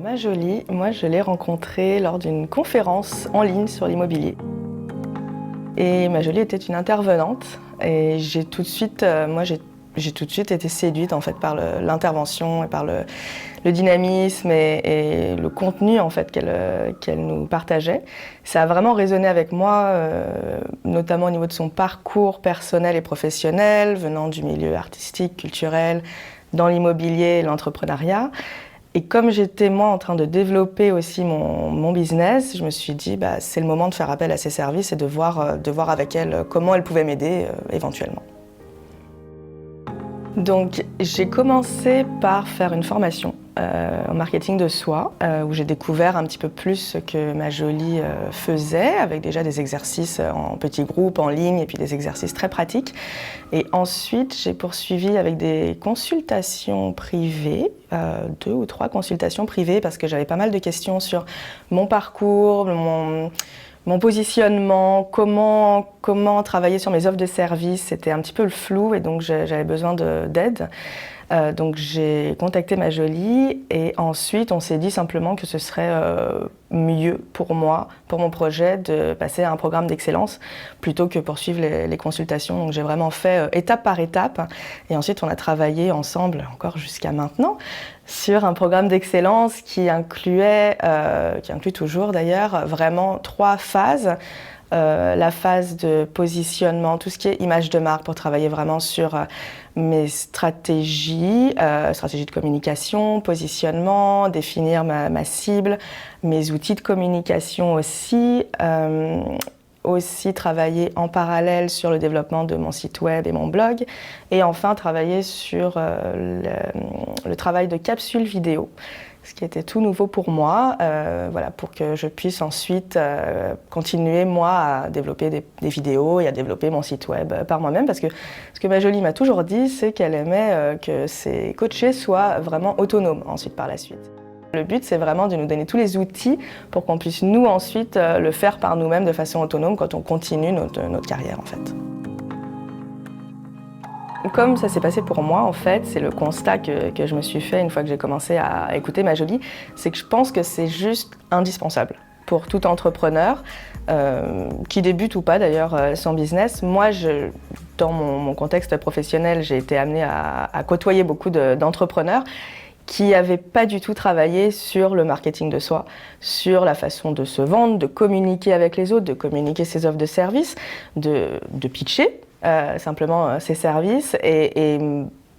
Ma Jolie, moi je l'ai rencontrée lors d'une conférence en ligne sur l'immobilier. Et Ma Jolie était une intervenante et j'ai tout de suite été séduite en fait par l'intervention et par le dynamisme et le contenu en fait qu'elle nous partageait. Ça a vraiment résonné avec moi, notamment au niveau de son parcours personnel et professionnel, venant du milieu artistique, culturel, dans l'immobilier et l'entrepreneuriat. Et comme j'étais moi en train de développer aussi mon business, je me suis dit c'est le moment de faire appel à ses services et de voir avec elle comment elle pouvait m'aider éventuellement. Donc j'ai commencé par faire une formation en marketing de soi où j'ai découvert un petit peu plus ce que Ma Jolie faisait, avec déjà des exercices en petits groupes, en ligne et puis des exercices très pratiques. Et ensuite j'ai poursuivi avec des consultations privées, 2 ou 3 consultations privées parce que j'avais pas mal de questions sur mon parcours, mon positionnement, comment travailler sur mes offres de services, c'était un petit peu le flou et donc j'avais besoin d'aide. Donc j'ai contacté Ma Jolie et ensuite on s'est dit simplement que ce serait mieux pour moi, pour mon projet, de passer à un programme d'excellence plutôt que poursuivre les consultations. Donc j'ai vraiment fait étape par étape et ensuite on a travaillé ensemble, encore jusqu'à maintenant, sur un programme d'excellence qui inclut toujours d'ailleurs, vraiment 3 phases. La phase de positionnement, tout ce qui est image de marque pour travailler vraiment sur mes stratégies de communication, positionnement, définir ma cible, mes outils de communication aussi. Aussi travailler en parallèle sur le développement de mon site web et mon blog. Et enfin travailler sur le travail de capsule vidéo, ce qui était tout nouveau pour moi, pour que je puisse ensuite continuer moi à développer des vidéos et à développer mon site web par moi-même, parce que ce que Ma Jolie m'a toujours dit, c'est qu'elle aimait que ses coachés soient vraiment autonomes ensuite par la suite. Le but, c'est vraiment de nous donner tous les outils pour qu'on puisse nous ensuite le faire par nous-mêmes de façon autonome quand on continue notre carrière en fait. Comme ça s'est passé pour moi, en fait, c'est le constat que je me suis fait une fois que j'ai commencé à écouter Ma Jolie, c'est que je pense que c'est juste indispensable pour tout entrepreneur, qui débute ou pas d'ailleurs son business. Moi, dans mon contexte professionnel, j'ai été amenée à côtoyer beaucoup d'entrepreneurs qui n'avaient pas du tout travaillé sur le marketing de soi, sur la façon de se vendre, de communiquer avec les autres, de communiquer ses offres de services, de pitcher simplement ses services. Et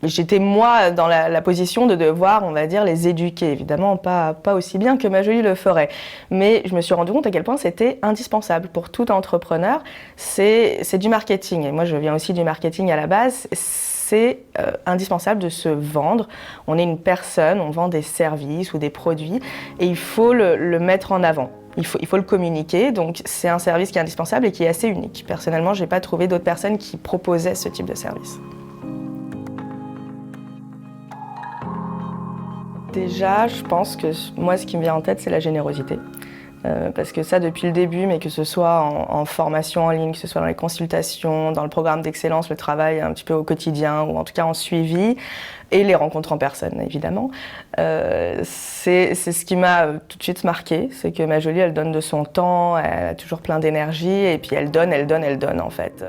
j'étais moi dans la position de devoir, on va dire, les éduquer. Évidemment, pas aussi bien que Ma Jolie le ferait. Mais je me suis rendu compte à quel point c'était indispensable pour tout entrepreneur. C'est du marketing. Et moi, je viens aussi du marketing à la base. C'est indispensable de se vendre. On est une personne, on vend des services ou des produits et il faut le mettre en avant. Il faut le communiquer, donc c'est un service qui est indispensable et qui est assez unique. Personnellement, je n'ai pas trouvé d'autres personnes qui proposaient ce type de service. Déjà, je pense que moi, ce qui me vient en tête, c'est la générosité. Parce que ça, depuis le début, mais que ce soit en formation en ligne, que ce soit dans les consultations, dans le programme d'excellence, le travail un petit peu au quotidien, ou en tout cas en suivi, et les rencontres en personne, évidemment, c'est ce qui m'a tout de suite marqué, c'est que Ma Jolie, elle donne de son temps, elle a toujours plein d'énergie, et puis elle donne en fait.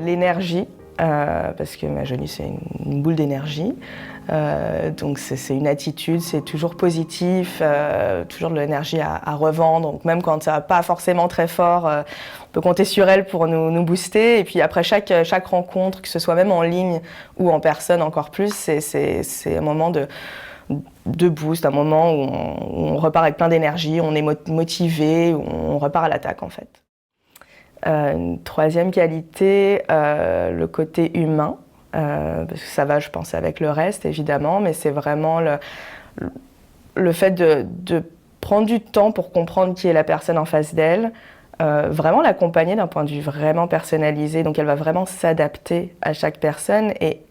L'énergie, parce que Ma Jolie, c'est une boule d'énergie. Donc c'est une attitude, c'est toujours positif, toujours de l'énergie à revendre. Donc même quand ça va pas forcément très fort, on peut compter sur elle pour nous booster. Et puis après chaque rencontre, que ce soit même en ligne ou en personne encore plus, c'est un moment de boost, un moment où on repart avec plein d'énergie, on est motivé, on repart à l'attaque en fait. Une troisième qualité, le côté humain. Parce que ça va, je pense, avec le reste, évidemment, mais c'est vraiment le fait de prendre du temps pour comprendre qui est la personne en face d'elle, vraiment l'accompagner d'un point de vue vraiment personnalisé, donc elle va vraiment s'adapter à chaque personne et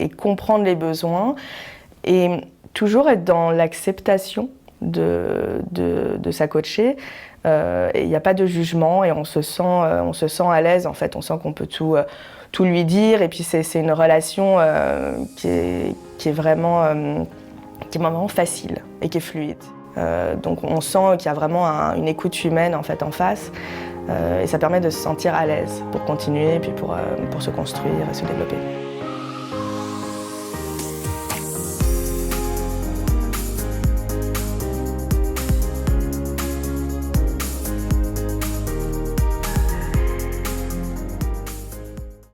comprendre les besoins, et toujours être dans l'acceptation de sa coachée. Il n'y a pas de jugement et on se sent à l'aise, en fait, on sent qu'on peut tout lui dire, et puis c'est une relation qui est vraiment facile et qui est fluide. Donc on sent qu'il y a vraiment une écoute humaine en fait en face. Et ça permet de se sentir à l'aise pour continuer et puis pour se construire et se développer.